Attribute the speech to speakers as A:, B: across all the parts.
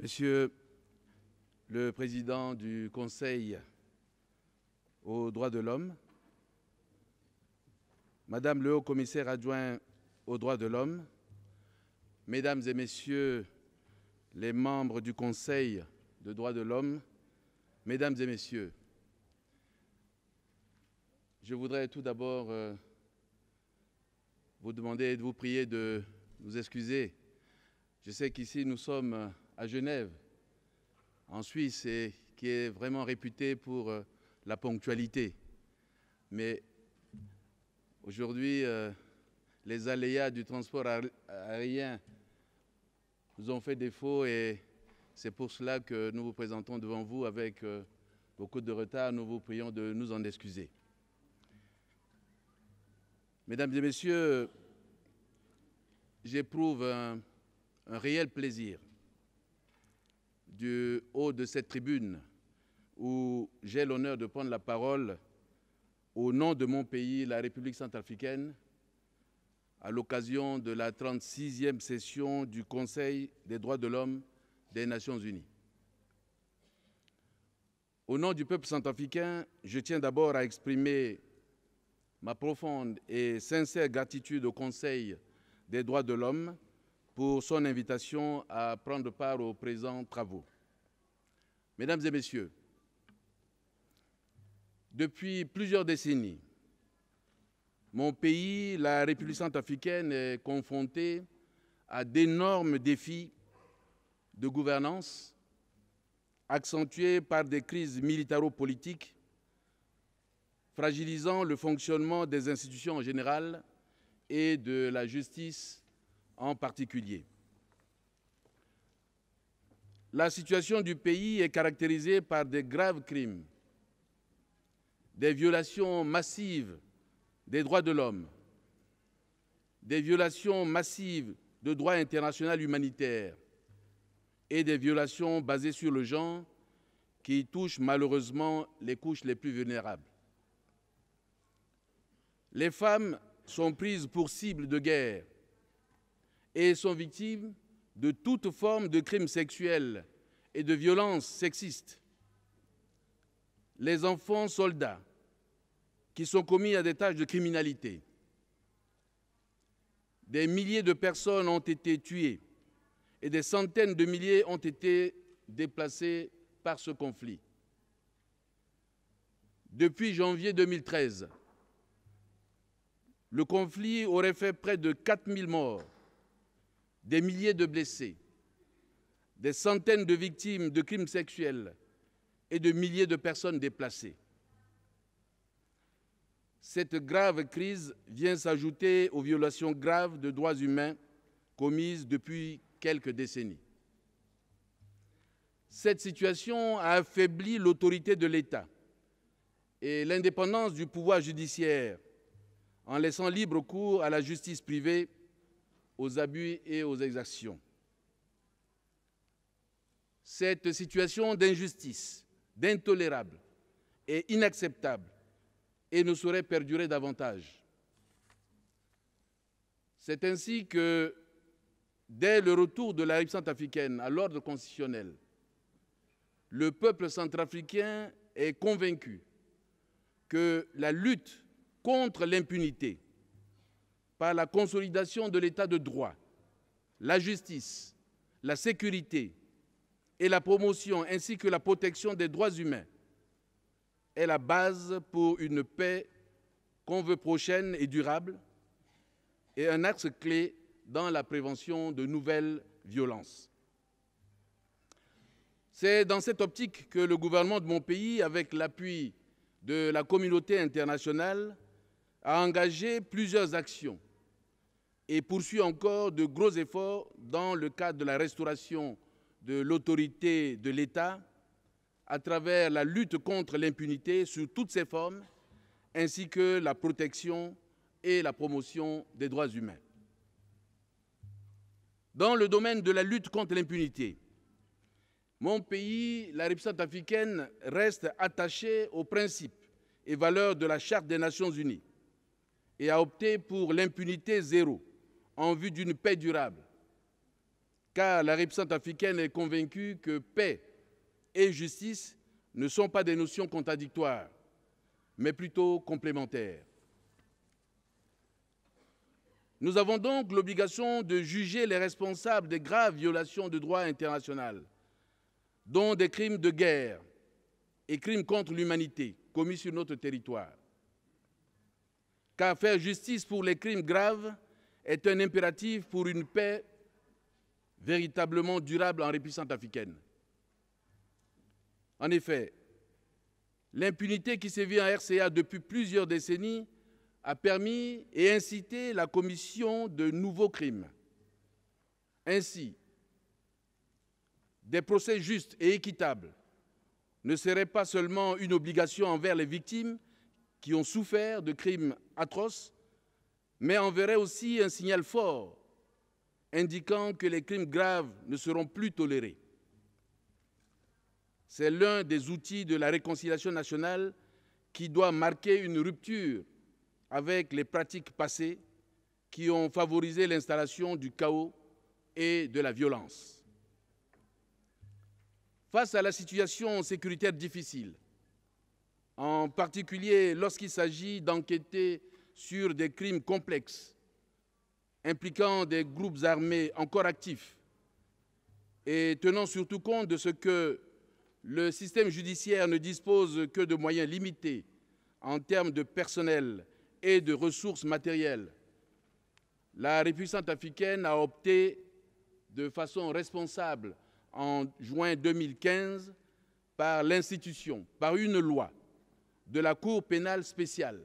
A: Monsieur le Président du Conseil aux droits de l'homme, Madame le Haut-Commissaire adjoint aux droits de l'homme, Mesdames et Messieurs les membres du Conseil des droits de l'homme, Mesdames et Messieurs, je voudrais tout d'abord vous demander et de vous prier de nous excuser. Je sais qu'ici nous sommes à Genève, en Suisse, et qui est vraiment réputée pour la ponctualité. Mais aujourd'hui, les aléas du transport aérien nous ont fait défaut et c'est pour cela que nous vous présentons devant vous avec beaucoup de retard. Nous vous prions de nous en excuser. Mesdames et Messieurs, j'éprouve un réel plaisir du haut de cette tribune où j'ai l'honneur de prendre la parole au nom de mon pays, la République centrafricaine, à l'occasion de la 36e session du Conseil des droits de l'homme des Nations unies. Au nom du peuple centrafricain, je tiens d'abord à exprimer ma profonde et sincère gratitude au Conseil des droits de l'homme pour son invitation à prendre part aux présents travaux. Mesdames et Messieurs, depuis plusieurs décennies, mon pays, la République centrafricaine, est confronté à d'énormes défis de gouvernance accentués par des crises militaro-politiques fragilisant le fonctionnement des institutions en général et de la justice en particulier. La situation du pays est caractérisée par des graves crimes, des violations massives des droits de l'homme, des violations massives de droit international humanitaire et des violations basées sur le genre qui touchent malheureusement les couches les plus vulnérables. Les femmes sont prises pour cible de guerre et sont victimes de toute forme de crimes sexuels et de violences sexistes. Les enfants soldats qui sont commis à des tâches de criminalité. Des milliers de personnes ont été tuées et des centaines de milliers ont été déplacées par ce conflit. Depuis janvier 2013, le conflit aurait fait près de 4000 morts, des milliers de blessés, des centaines de victimes de crimes sexuels et de milliers de personnes déplacées. Cette grave crise vient s'ajouter aux violations graves de droits humains commises depuis quelques décennies. Cette situation a affaibli l'autorité de l'État et l'indépendance du pouvoir judiciaire en laissant libre cours à la justice privée, aux abus et aux exactions. Cette situation d'injustice, d'intolérable et inacceptable et ne saurait perdurer davantage. C'est ainsi que, dès le retour de la République centrafricaine à l'ordre constitutionnel, le peuple centrafricain est convaincu que la lutte contre l'impunité, par la consolidation de l'état de droit, la justice, la sécurité et la promotion ainsi que la protection des droits humains, est la base pour une paix qu'on veut prochaine et durable et un axe clé dans la prévention de nouvelles violences. C'est dans cette optique que le gouvernement de mon pays, avec l'appui de la communauté internationale, a engagé plusieurs actions et poursuit encore de gros efforts dans le cadre de la restauration de l'autorité de l'État à travers la lutte contre l'impunité sous toutes ses formes, ainsi que la protection et la promotion des droits humains. Dans le domaine de la lutte contre l'impunité, mon pays, la République centrafricaine, reste attaché aux principes et valeurs de la Charte des Nations unies et a opté pour l'impunité zéro en vue d'une paix durable. car la République centrafricaine est convaincue que paix et justice ne sont pas des notions contradictoires, mais plutôt complémentaires. Nous avons donc l'obligation de juger les responsables des graves violations du droit international, dont des crimes de guerre et crimes contre l'humanité commis sur notre territoire. Car faire justice pour les crimes graves est un impératif pour une paix véritablement durable en République centrafricaine. En effet, l'impunité qui sévit en RCA depuis plusieurs décennies a permis et incité la commission de nouveaux crimes. Ainsi, des procès justes et équitables ne seraient pas seulement une obligation envers les victimes qui ont souffert de crimes atroces, mais enverraient aussi un signal fort indiquant que les crimes graves ne seront plus tolérés. C'est l'un des outils de la réconciliation nationale qui doit marquer une rupture avec les pratiques passées qui ont favorisé l'installation du chaos et de la violence. Face à la situation sécuritaire difficile, en particulier lorsqu'il s'agit d'enquêter sur des crimes complexes impliquant des groupes armés encore actifs et tenant surtout compte de ce que le système judiciaire ne dispose que de moyens limités en termes de personnel et de ressources matérielles, la République centrafricaine a opté de façon responsable en juin 2015 par l'institution, par une loi, de la Cour pénale spéciale,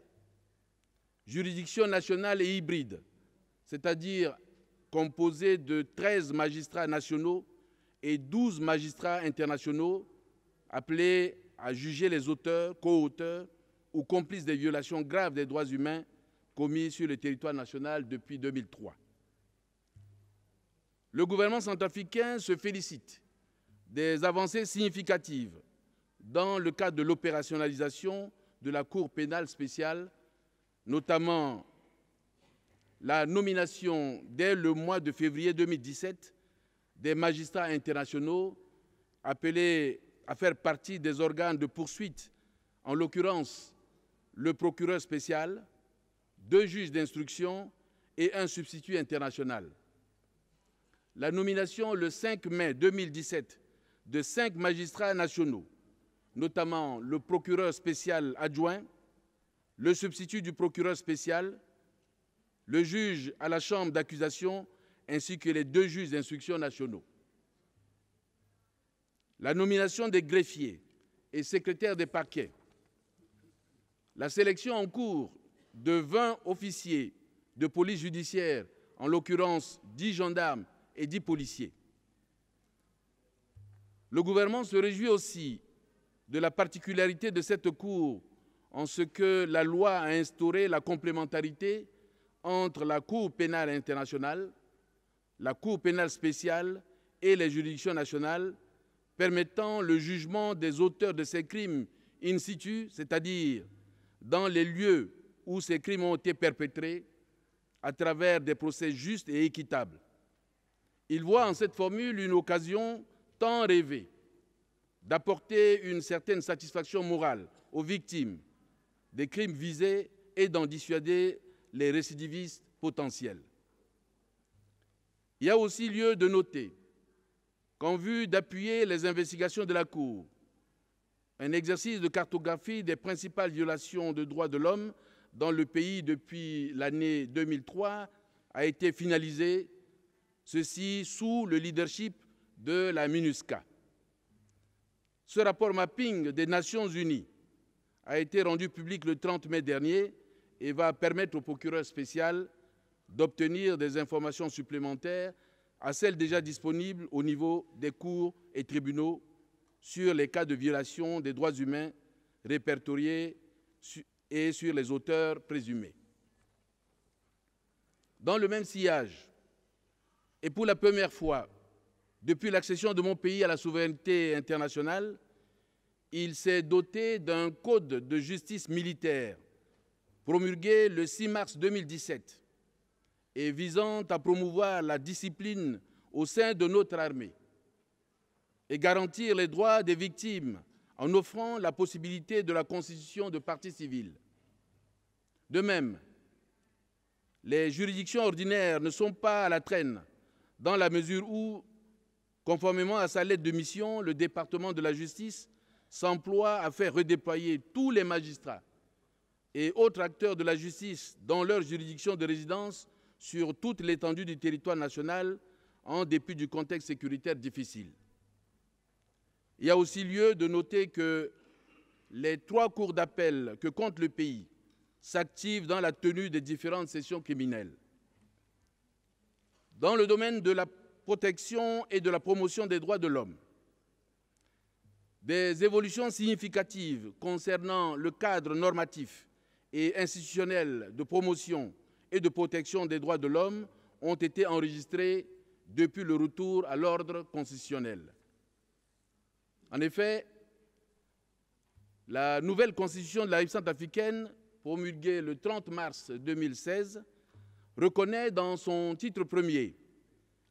A: juridiction nationale et hybride, c'est-à-dire composée de 13 magistrats nationaux et 12 magistrats internationaux appelés à juger les auteurs, co-auteurs ou complices des violations graves des droits humains commises sur le territoire national depuis 2003. Le gouvernement centrafricain se félicite des avancées significatives dans le cadre de l'opérationnalisation de la Cour pénale spéciale, notamment la nomination dès le mois de février 2017 des magistrats internationaux appelés à faire partie des organes de poursuite, en l'occurrence le procureur spécial, 2 juges d'instruction et un substitut international. La nomination le 5 mai 2017 de 5 magistrats nationaux, notamment le procureur spécial adjoint, le substitut du procureur spécial, le juge à la chambre d'accusation ainsi que les 2 juges d'instruction nationaux. La nomination des greffiers et secrétaires des parquets. La sélection en cours de 20 officiers de police judiciaire, en l'occurrence 10 gendarmes et 10 policiers. Le gouvernement se réjouit aussi de la particularité de cette Cour en ce que la loi a instauré la complémentarité entre la Cour pénale internationale, la Cour pénale spéciale et les juridictions nationales, permettant le jugement des auteurs de ces crimes in situ, c'est-à-dire dans les lieux où ces crimes ont été perpétrés, à travers des procès justes et équitables. Il voit en cette formule une occasion tant rêvée d'apporter une certaine satisfaction morale aux victimes des crimes visés et d'en dissuader les récidivistes potentiels. Il y a aussi lieu de noter qu'en vue d'appuyer les investigations de la Cour, un exercice de cartographie des principales violations de droits de l'homme dans le pays depuis l'année 2003 a été finalisé, ceci sous le leadership de la MINUSCA. Ce rapport mapping des Nations Unies a été rendu public le 30 mai dernier et va permettre au procureur spécial d'obtenir des informations supplémentaires à celles déjà disponibles au niveau des cours et tribunaux sur les cas de violation des droits humains répertoriés et sur les auteurs présumés. Dans le même sillage, et pour la première fois depuis l'accession de mon pays à la souveraineté internationale, il s'est doté d'un code de justice militaire promulgué le 6 mars 2017 et visant à promouvoir la discipline au sein de notre armée et garantir les droits des victimes en offrant la possibilité de la constitution de partie civile. De même, les juridictions ordinaires ne sont pas à la traîne dans la mesure où, conformément à sa lettre de mission, le département de la justice s'emploie à faire redéployer tous les magistrats et autres acteurs de la justice dans leur juridiction de résidence sur toute l'étendue du territoire national, en dépit du contexte sécuritaire difficile. Il y a aussi lieu de noter que les 3 cours d'appel que compte le pays s'activent dans la tenue des différentes sessions criminelles. Dans le domaine de la protection et de la promotion des droits de l'homme, des évolutions significatives concernant le cadre normatif et institutionnel de promotion et de protection des droits de l'homme ont été enregistrées depuis le retour à l'ordre constitutionnel. En effet, la nouvelle constitution de la République centrafricaine, promulguée le 30 mars 2016, reconnaît dans son titre premier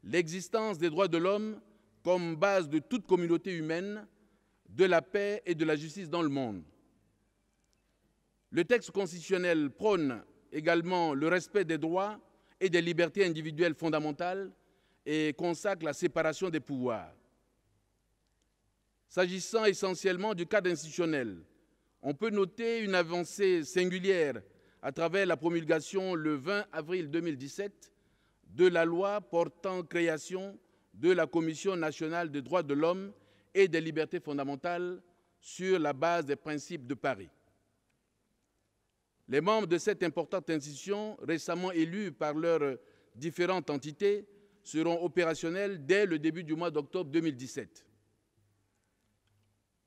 A: l'existence des droits de l'homme comme base de toute communauté humaine, de la paix et de la justice dans le monde. Le texte constitutionnel prône également le respect des droits et des libertés individuelles fondamentales et consacre la séparation des pouvoirs. S'agissant essentiellement du cadre institutionnel, on peut noter une avancée singulière à travers la promulgation le 20 avril 2017 de la loi portant création de la Commission nationale des droits de l'homme et des libertés fondamentales sur la base des principes de Paris. Les membres de cette importante institution, récemment élus par leurs différentes entités, seront opérationnels dès le début du mois d'octobre 2017.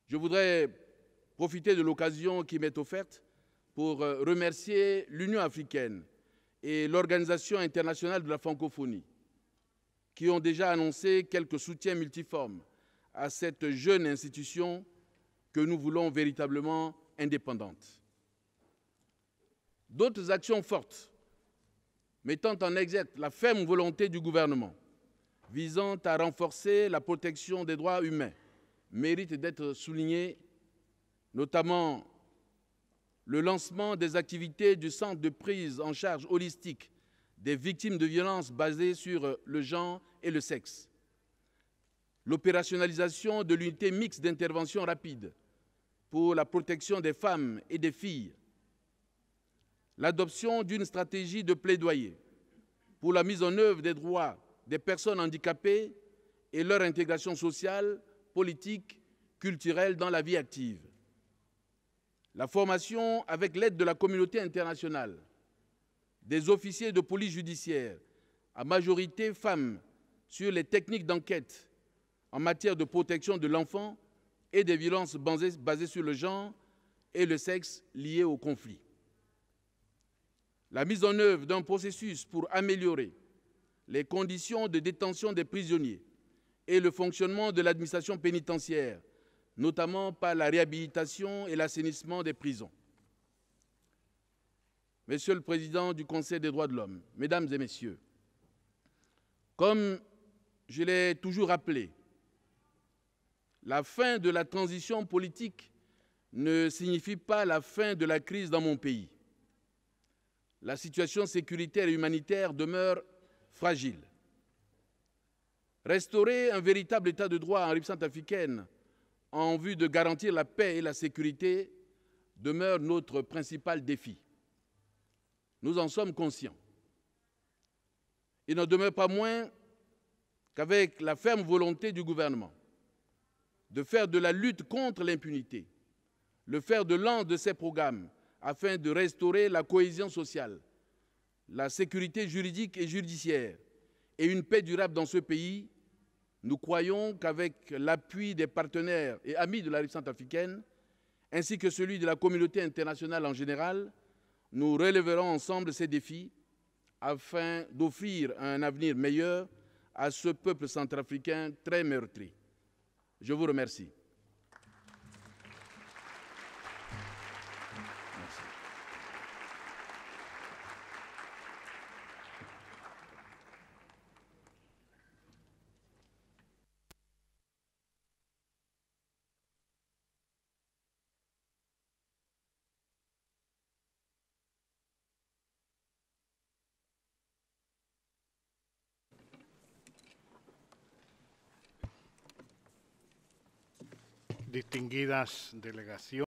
A: Je voudrais profiter de l'occasion qui m'est offerte pour remercier l'Union africaine et l'Organisation internationale de la francophonie, qui ont déjà annoncé quelques soutiens multiformes à cette jeune institution que nous voulons véritablement indépendante. D'autres actions fortes mettant en exergue la ferme volonté du gouvernement visant à renforcer la protection des droits humains méritent d'être soulignées, notamment le lancement des activités du Centre de prise en charge holistique des victimes de violences basées sur le genre et le sexe, l'opérationnalisation de l'unité mixte d'intervention rapide pour la protection des femmes et des filles, l'adoption d'une stratégie de plaidoyer pour la mise en œuvre des droits des personnes handicapées et leur intégration sociale, politique, culturelle dans la vie active, la formation avec l'aide de la communauté internationale des officiers de police judiciaire, à majorité femmes, sur les techniques d'enquête en matière de protection de l'enfant et des violences basées sur le genre et le sexe liées au conflit. La mise en œuvre d'un processus pour améliorer les conditions de détention des prisonniers et le fonctionnement de l'administration pénitentiaire, notamment par la réhabilitation et l'assainissement des prisons. Monsieur le Président du Conseil des droits de l'homme, Mesdames et Messieurs, comme je l'ai toujours rappelé, la fin de la transition politique ne signifie pas la fin de la crise dans mon pays. La situation sécuritaire et humanitaire demeure fragile. Restaurer un véritable état de droit en République centrafricaine en vue de garantir la paix et la sécurité demeure notre principal défi. Nous en sommes conscients. Il n'en demeure pas moins qu'avec la ferme volonté du gouvernement de faire de la lutte contre l'impunité le fer de lance de ces programmes afin de restaurer la cohésion sociale, la sécurité juridique et judiciaire et une paix durable dans ce pays, nous croyons qu'avec l'appui des partenaires et amis de la République centrafricaine, ainsi que celui de la communauté internationale en général, nous relèverons ensemble ces défis afin d'offrir un avenir meilleur à ce peuple centrafricain très meurtri. Je vous remercie.
B: distinguidas delegaciones.